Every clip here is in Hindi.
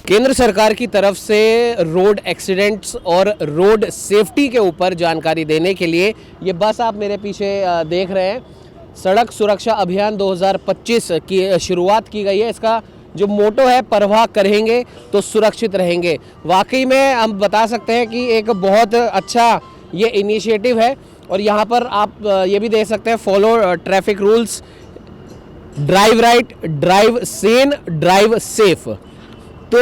केंद्र सरकार की तरफ से रोड एक्सीडेंट्स और रोड सेफ्टी के ऊपर जानकारी देने के लिए ये बस आप मेरे पीछे देख रहे हैं, सड़क सुरक्षा अभियान 2025 की शुरुआत की गई है। इसका जो मोटो है, परवाह करेंगे तो सुरक्षित रहेंगे। वाकई में हम बता सकते हैं कि एक बहुत अच्छा ये इनिशिएटिव है। और यहाँ पर आप ये भी देख सकते हैं, follow traffic rules, drive right, drive Sen, drive safe. तो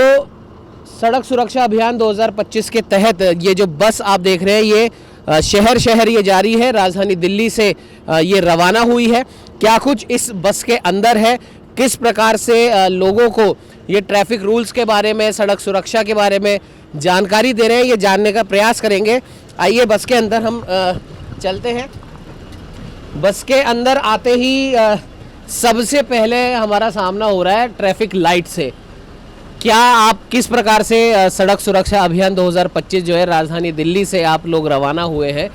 सड़क सुरक्षा अभियान 2025 के तहत ये जो बस आप देख रहे हैं, ये शहर शहर ये जारी है। राजधानी दिल्ली से ये रवाना हुई है। क्या कुछ इस बस के अंदर है, किस प्रकार से लोगों को ये ट्रैफिक रूल्स के बारे में, सड़क सुरक्षा के बारे में जानकारी दे रहे हैं, ये जानने का प्रयास करेंगे। आइए बस के अंदर हम चलते हैं। बस के अंदर आते ही सबसे पहले हमारा सामना हो रहा है ट्रैफिक लाइट से। क्या आप किस प्रकार से सड़क सुरक्षा अभियान 2025 जो है, राजधानी दिल्ली से आप लोग रवाना हुए हैं,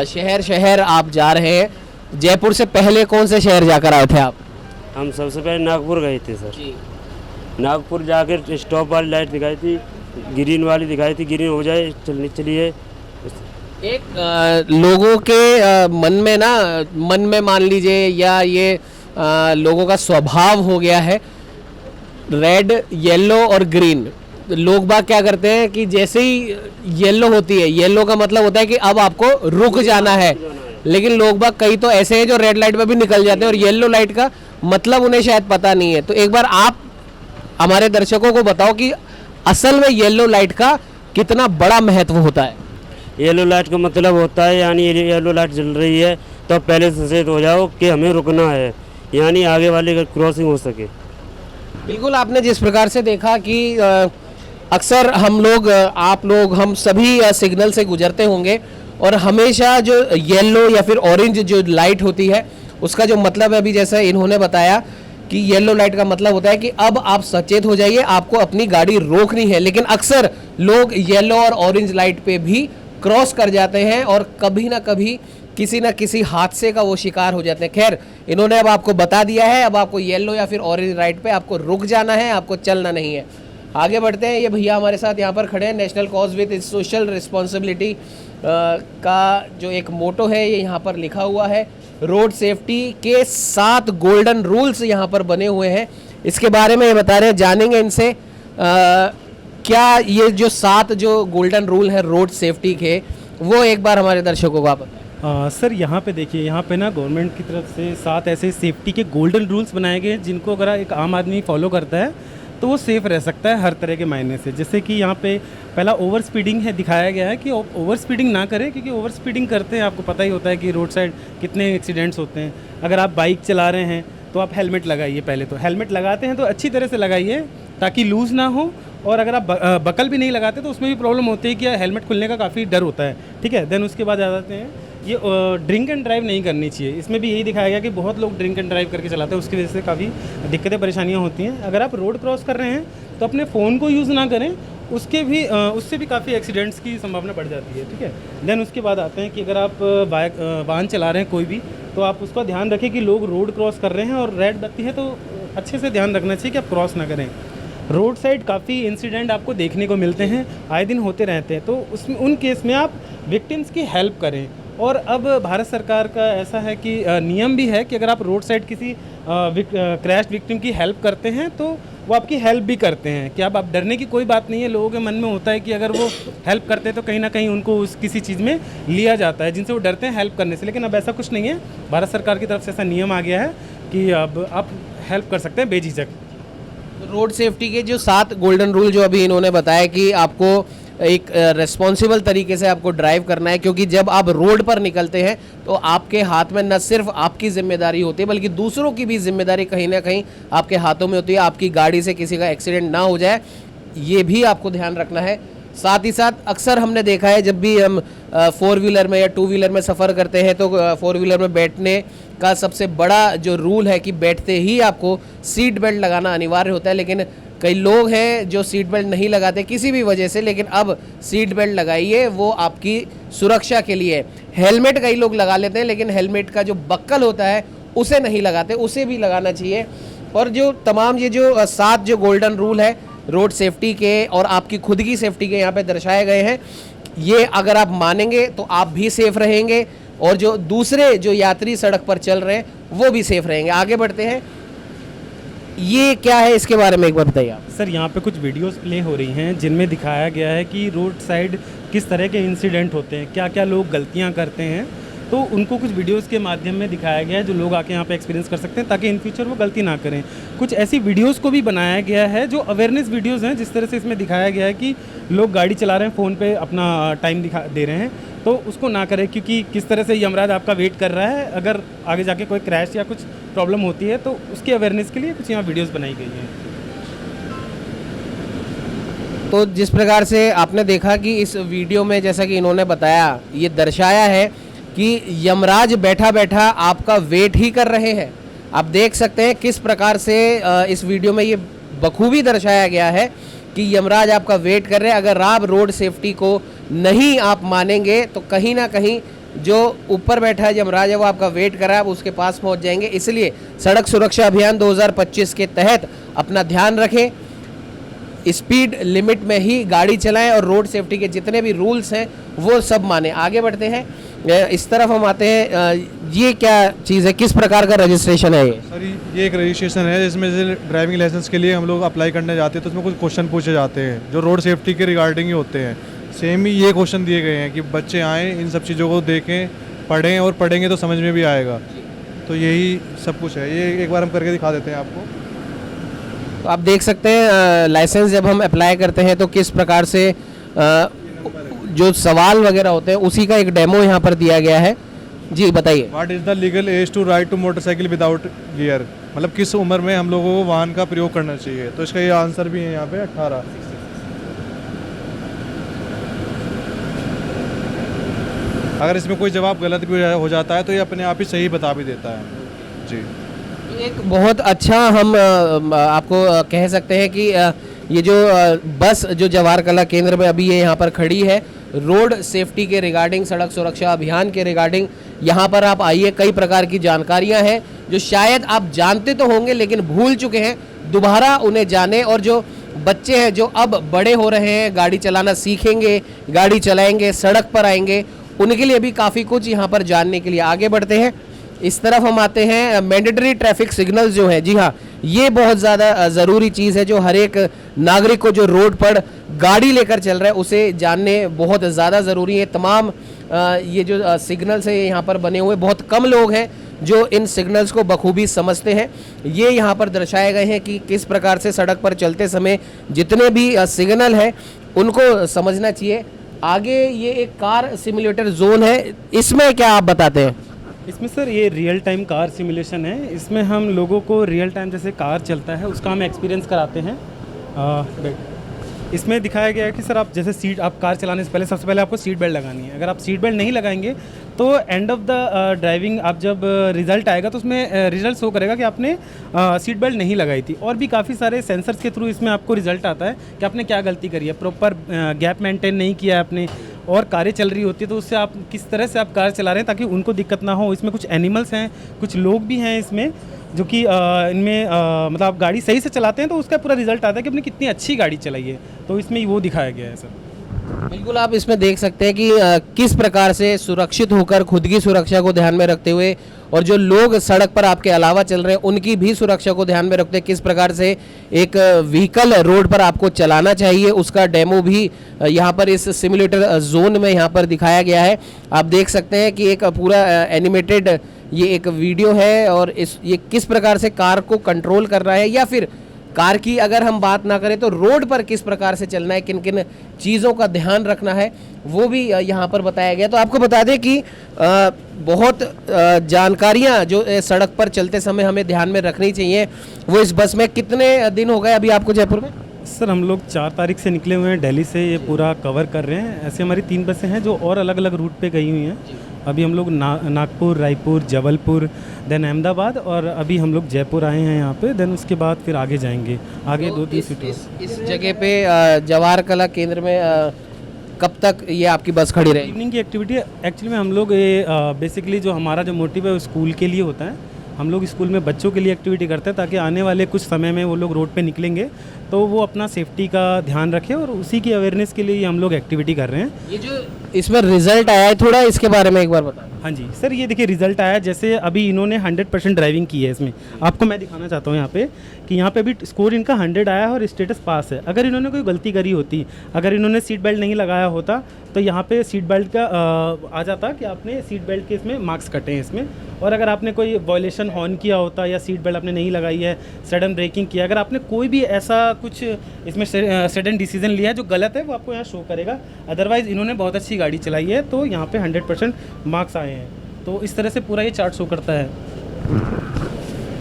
शहर शहर आप जा रहे हैं। जयपुर से पहले कौन से शहर जाकर आए थे आप? हम सबसे पहले नागपुर गए थे सर जी। नागपुर जाकर स्टॉप वाली लाइट दिखाई थी, ग्रीन वाली दिखाई थी, ग्रीन हो जाए चलिए। एक लोगों के मन में मान लीजिए, या ये लोगों का स्वभाव हो गया है, रेड, येलो और ग्रीन। लोग बाग क्या करते हैं कि जैसे ही येलो होती है, येलो का मतलब होता है कि अब आपको रुक जाना है, लेकिन लोग बाग कई तो ऐसे हैं जो रेड लाइट पे भी निकल जाते हैं और येलो लाइट का मतलब उन्हें शायद पता नहीं है। तो एक बार आप हमारे दर्शकों को बताओ कि असल में येलो लाइट का कितना बड़ा महत्व होता है। येलो लाइट का मतलब होता है, यानी येलो लाइट जल रही है तो पहले से सचेत हो जाओ कि हमें रुकना है, यानी आगे वाले का क्रॉसिंग हो सके। बिल्कुल, आपने जिस प्रकार से देखा कि अक्सर हम लोग, आप लोग, हम सभी सिग्नल से गुजरते होंगे और हमेशा जो येलो या फिर ऑरेंज जो लाइट होती है, उसका जो मतलब है, अभी जैसा इन्होंने बताया कि येलो लाइट का मतलब होता है कि अब आप सचेत हो जाइए, आपको अपनी गाड़ी रोकनी है। लेकिन अक्सर लोग येलो और ऑरेंज लाइट पे भी क्रॉस कर जाते हैं और कभी ना कभी किसी न किसी हादसे का वो शिकार हो जाते हैं। खैर, इन्होंने अब आपको बता दिया है, अब आपको येलो या फिर ऑरेंज लाइट पे आपको रुक जाना है, आपको चलना नहीं है। आगे बढ़ते हैं। ये भैया हमारे साथ यहाँ पर खड़े हैं। National cause with social responsibility का जो एक मोटो है, ये यहाँ पर लिखा हुआ है। रोड सेफ्टी के 7 गोल्डन रूल्स यहाँ पर बने हुए हैं। इसके बारे में ये बता रहे हैं, जानेंगे इनसे। क्या ये जो 7 जो गोल्डन रूल है रोड सेफ्टी के, वो एक बार हमारे दर्शकों को आप सर यहाँ पे देखिए, यहाँ पे ना गवर्नमेंट की तरफ से 7 ऐसे सेफ्टी के गोल्डन रूल्स बनाए गए हैं, जिनको अगर एक आम आदमी फॉलो करता है तो वो सेफ़ रह सकता है हर तरह के मायने से। जैसे कि यहाँ पे पहला ओवर स्पीडिंग है, दिखाया गया है कि ओवर स्पीडिंग ना करें, क्योंकि ओवर स्पीडिंग करते हैं, आपको पता ही होता है कि रोड साइड कितने एक्सीडेंट्स होते हैं। अगर आप बाइक चला रहे हैं तो आप हेलमेट लगाइए। पहले तो हेलमेट लगाते हैं तो अच्छी तरह से लगाइए ताकि लूज़ ना हो, और अगर आप बकल भी नहीं लगाते तो उसमें भी प्रॉब्लम होती है कि हेलमेट खुलने का काफ़ी डर होता है। ठीक है, देन उसके बाद आ जाते हैं, ये ड्रिंक एंड ड्राइव नहीं करनी चाहिए। इसमें भी यही दिखाया गया कि बहुत लोग ड्रिंक एंड ड्राइव करके चलाते हैं, उसकी वजह से काफ़ी दिक्कतें परेशानियां होती हैं। अगर आप रोड क्रॉस कर रहे हैं तो अपने फ़ोन को यूज़ ना करें, उससे भी काफ़ी एक्सीडेंट्स की संभावना बढ़ जाती है। ठीक है, देन उसके बाद आते हैं कि अगर आप वाहन चला रहे हैं कोई भी, तो आप उसका ध्यान रखें कि लोग रोड क्रॉस कर रहे हैं और रेड बत्ती है तो अच्छे से ध्यान रखना चाहिए कि आप क्रॉस ना करें। रोड साइड काफ़ी इंसिडेंट आपको देखने को मिलते हैं, आए दिन होते रहते हैं, तो उसमें उन केस में आप विक्टिम्स की हेल्प करें। और अब भारत सरकार का ऐसा है कि नियम भी है कि अगर आप रोड साइड किसी क्रैश विक्टिम की हेल्प करते हैं तो वो आपकी हेल्प भी करते हैं। कि अब आप डरने की कोई बात नहीं है। लोगों के मन में होता है कि अगर वो हेल्प करते हैं तो कहीं ना कहीं उनको किसी चीज़ में लिया जाता है, जिनसे वो डरते हैं हेल्प करने से। लेकिन अब ऐसा कुछ नहीं है, भारत सरकार की तरफ से ऐसा नियम आ गया है कि अब आप हेल्प कर सकते हैं बेझिझक। रोड सेफ्टी के जो 7 गोल्डन रूल जो अभी इन्होंने बताया कि आपको एक रिस्पॉन्सिबल तरीके से आपको ड्राइव करना है, क्योंकि जब आप रोड पर निकलते हैं तो आपके हाथ में न सिर्फ आपकी जिम्मेदारी होती है, बल्कि दूसरों की भी जिम्मेदारी कहीं ना कहीं आपके हाथों में होती है। आपकी गाड़ी से किसी का एक्सीडेंट ना हो जाए, ये भी आपको ध्यान रखना है। साथ ही साथ अक्सर हमने देखा है, जब भी हम 4 व्हीलर में या 2 व्हीलर में सफ़र करते हैं तो 4 व्हीलर में बैठने का सबसे बड़ा जो रूल है कि बैठते ही आपको सीट बेल्ट लगाना अनिवार्य होता है। लेकिन कई लोग हैं जो सीट बेल्ट नहीं लगाते किसी भी वजह से, लेकिन अब सीट बेल्ट लगाइए, वो आपकी सुरक्षा के लिए। हेलमेट कई लोग लगा लेते हैं, लेकिन हेलमेट का जो बक्कल होता है उसे नहीं लगाते, उसे भी लगाना चाहिए। और जो तमाम ये जो 7 जो गोल्डन रूल है, रोड सेफ्टी के और आपकी खुद की सेफ्टी के यहाँ पे दर्शाए गए हैं। ये अगर आप मानेंगे तो आप भी सेफ रहेंगे और जो दूसरे जो यात्री सड़क पर चल रहे हैं वो भी सेफ रहेंगे। आगे बढ़ते हैं, ये क्या है इसके बारे में एक बार बताइए आप। सर यहाँ पे कुछ वीडियोस प्ले हो रही हैं जिनमें दिखाया गया है कि रोड साइड किस तरह के इंसिडेंट होते हैं, क्या क्या लोग गलतियाँ करते हैं, तो उनको कुछ वीडियोस के माध्यम में दिखाया गया है जो लोग आके यहाँ पे एक्सपीरियंस कर सकते हैं ताकि इन फ्यूचर वो गलती ना करें। कुछ ऐसी वीडियोस को भी बनाया गया है जो अवेयरनेस वीडियोस हैं, जिस तरह से इसमें दिखाया गया है कि लोग गाड़ी चला रहे हैं, फ़ोन पे अपना टाइम दिखा दे रहे हैं, तो उसको ना करें, क्योंकि किस तरह से यमराज आपका वेट कर रहा है। अगर आगे जाके कोई क्रैश या कुछ प्रॉब्लम होती है तो उसकी अवेयरनेस के लिए कुछ यहाँ वीडियोज़ बनाई गई हैं। तो जिस प्रकार से आपने देखा कि इस वीडियो में जैसा कि इन्होंने बताया, ये दर्शाया है कि यमराज बैठा बैठा आपका वेट ही कर रहे हैं। आप देख सकते हैं किस प्रकार से इस वीडियो में ये बखूबी दर्शाया गया है कि यमराज आपका वेट कर रहे हैं। अगर आप रोड सेफ्टी को नहीं आप मानेंगे तो कहीं ना कहीं जो ऊपर बैठा है यमराज है वो आपका वेट कर रहा है, आप उसके पास पहुंच जाएंगे। इसलिए सड़क सुरक्षा अभियान 2025 के तहत अपना ध्यान रखें, स्पीड लिमिट में ही गाड़ी चलाएं और रोड सेफ्टी के जितने भी रूल्स हैं वो सब माने। आगे बढ़ते हैं, इस तरफ हम आते हैं। ये क्या चीज़ है, किस प्रकार का रजिस्ट्रेशन है ये? सर ये एक रजिस्ट्रेशन है जिसमें से ड्राइविंग लाइसेंस के लिए हम लोग अप्लाई करने जाते हैं तो उसमें कुछ क्वेश्चन पूछे जाते हैं जो रोड सेफ्टी के रिगार्डिंग ही होते हैं। सेम ही ये क्वेश्चन दिए गए हैं कि बच्चे आएँ, इन सब चीज़ों को देखें, पढ़ें और पढ़ेंगे तो समझ में भी आएगा। तो यही सब कुछ है। ये एक बार हम करके दिखा देते हैं आपको। तो आप देख सकते हैं लाइसेंस जब हम अप्लाई करते हैं तो किस प्रकार से जो सवाल वगैरह होते हैं उसी का एक डेमो यहाँ पर दिया गया है। जी बताइए। What is the legal age to ride to motorcycle without gear, मतलब किस उम्र में हम लोगों को वाहन का प्रयोग करना चाहिए। तो इसका ये आंसर भी है यहाँ पे 18। अगर इसमें कोई जवाब गलत भी हो जाता है तो ये अपने आप ही सही बता भी देता है। जी, एक बहुत अच्छा हम आपको कह सकते हैं कि ये जो बस जो जवाहर कला केंद्र में अभी ये यहाँ पर खड़ी है, रोड सेफ्टी के रिगार्डिंग, सड़क सुरक्षा अभियान के रिगार्डिंग यहाँ पर आप आइए। कई प्रकार की जानकारियाँ हैं जो शायद आप जानते तो होंगे लेकिन भूल चुके हैं, दोबारा उन्हें जाने। और जो बच्चे हैं जो अब बड़े हो रहे हैं, गाड़ी चलाना सीखेंगे, गाड़ी चलाएंगे, सड़क पर आएंगे, उनके लिए भी काफ़ी कुछ यहाँ पर जानने के लिए। आगे बढ़ते हैं, इस तरफ हम आते हैं। मैंडेटरी ट्रैफिक सिग्नल्स जो है, जी हाँ, ये बहुत ज़्यादा ज़रूरी चीज़ है जो हर एक नागरिक को जो रोड पर गाड़ी लेकर चल रहा है उसे जानने बहुत ज़्यादा ज़रूरी है। तमाम ये जो सिग्नल्स है यहाँ पर बने हुए, बहुत कम लोग हैं जो इन सिग्नल्स को बखूबी समझते हैं। ये यहाँ पर दर्शाए गए हैं कि किस प्रकार से सड़क पर चलते समय जितने भी सिग्नल हैं उनको समझना चाहिए। आगे ये एक कार सिमुलेटर जोन है, इसमें क्या आप बताते हैं? इसमें सर ये रियल टाइम कार सिमुलेशन है। इसमें हम लोगों को रियल टाइम जैसे कार चलता है उसका हम एक्सपीरियंस कराते हैं। इसमें दिखाया गया है कि सर आप जैसे सीट, आप कार चलाने से पहले सबसे पहले आपको सीट बेल्ट लगानी है। अगर आप सीट बेल्ट नहीं लगाएंगे तो एंड ऑफ द ड्राइविंग आप जब रिज़ल्ट आएगा तो उसमें रिज़ल्ट शो करेगा कि आपने सीट बेल्ट नहीं लगाई थी। और भी काफ़ी सारे सेंसर्स के थ्रू इसमें आपको रिज़ल्ट आता है कि आपने क्या गलती करी है, प्रॉपर गैप मेंटेन नहीं किया है आपने, और कारें चल रही होती है तो उससे आप किस तरह से आप कार चला रहे हैं ताकि उनको दिक्कत ना हो। इसमें कुछ एनिमल्स हैं, कुछ लोग भी हैं इसमें जो कि इनमें मतलब आप गाड़ी सही से चलाते हैं तो उसका पूरा रिजल्ट आता है कि आपने कितनी अच्छी गाड़ी चलाई है। तो इसमें वो दिखाया गया है सर। बिल्कुल, आप इसमें देख सकते हैं कि किस प्रकार से सुरक्षित होकर खुद की सुरक्षा को ध्यान में रखते हुए और जो लोग सड़क पर आपके अलावा चल रहे हैं उनकी भी सुरक्षा को ध्यान में रखते हैं किस प्रकार से एक व्हीकल रोड पर आपको चलाना चाहिए, उसका डेमो भी यहाँ पर इस सिमुलेटर जोन में यहाँ पर दिखाया गया है। आप देख सकते हैं कि एक पूरा एनिमेटेड ये एक वीडियो है और ये किस प्रकार से कार को कंट्रोल कर रहा है, या फिर कार की अगर हम बात ना करें तो रोड पर किस प्रकार से चलना है, किन किन चीज़ों का ध्यान रखना है, वो भी यहाँ पर बताया गया। तो आपको बता दें कि बहुत जानकारियाँ जो सड़क पर चलते समय हमें ध्यान में रखनी चाहिए। वो इस बस में कितने दिन हो गए अभी आपको जयपुर में? सर हम लोग 4 तारीख से निकले हुए हैं, दिल्ली से ये पूरा कवर कर रहे हैं। ऐसे हमारी 3 बसें हैं जो और अलग अलग रूट पे गई हुई हैं। अभी हम लोग नागपुर, रायपुर, जबलपुर, देन अहमदाबाद, और अभी हम लोग जयपुर आए हैं यहाँ पे। देन उसके बाद फिर आगे जाएंगे, आगे 2-3 सिटी। इस जगह पे जवाहर कला केंद्र में कब तक ये आपकी बस खड़ी रहेगी? इवनिंग की एक्टिविटी एक्चुअली में हम लोग ये बेसिकली जो हमारा जो मोटिव है वो स्कूल के लिए होता है। हम लोग स्कूल में बच्चों के लिए एक्टिविटी करते हैं ताकि आने वाले कुछ समय में वो लोग रोड पे निकलेंगे तो वो अपना सेफ्टी का ध्यान रखें, और उसी की अवेयरनेस के लिए हम लोग एक्टिविटी कर रहे हैं। ये जो इसमें रिजल्ट आया है थोड़ा इसके बारे में एक बार बता। हाँ जी सर, ये देखिए रिजल्ट आया, जैसे अभी इन्होंने 100% ड्राइविंग की है इसमें। आपको मैं दिखाना चाहता हूँ यहाँ पे कि यहाँ पे भी स्कोर इनका 100 आया है और स्टेटस पास है। अगर इन्होंने कोई गलती करी होती, अगर इन्होंने सीट बेल्ट नहीं लगाया होता तो यहाँ पे सीट बेल्ट का आ जाता कि आपने सीट बेल्ट के इसमें मार्क्स कटे हैं इसमें, और अगर आपने कोई वॉयलेशन हॉर्न किया होता या सीट बेल्ट आपने नहीं लगाई है, सडन ब्रेकिंग किया, अगर आपने कोई भी ऐसा कुछ इसमें सडन डिसीजन लिया है जो गलत है वो आपको यहाँ शो करेगा। अदरवाइज़ इन्होंने बहुत अच्छी गाड़ी चलाई है तो यहाँ पे 100% मार्क्स आए हैं। तो इस तरह से पूरा ये चार्ट शो करता है।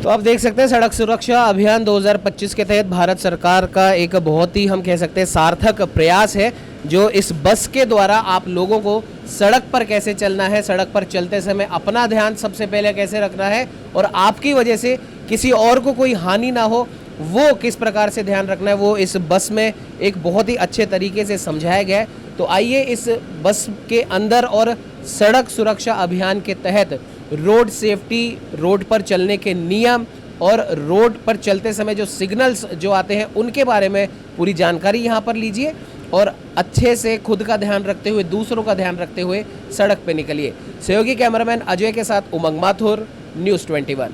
तो आप देख सकते हैं सड़क सुरक्षा अभियान 2025 के तहत भारत सरकार का एक बहुत ही हम कह सकते हैं सार्थक प्रयास है, जो इस बस के द्वारा आप लोगों को सड़क पर कैसे चलना है, सड़क पर चलते समय अपना ध्यान सबसे पहले कैसे रखना है और आपकी वजह से किसी और को कोई हानि ना हो वो किस प्रकार से ध्यान रखना है, वो इस बस में एक बहुत ही अच्छे तरीके से समझाया गया है। तो आइए इस बस के अंदर और सड़क सुरक्षा अभियान के तहत रोड सेफ्टी, रोड पर चलने के नियम और रोड पर चलते समय जो सिग्नल्स जो आते हैं उनके बारे में पूरी जानकारी यहाँ पर लीजिए और अच्छे से खुद का ध्यान रखते हुए, दूसरों का ध्यान रखते हुए सड़क पे निकलिए। सहयोगी कैमरामैन अजय के साथ उमंग माथुर, न्यूज़ 21।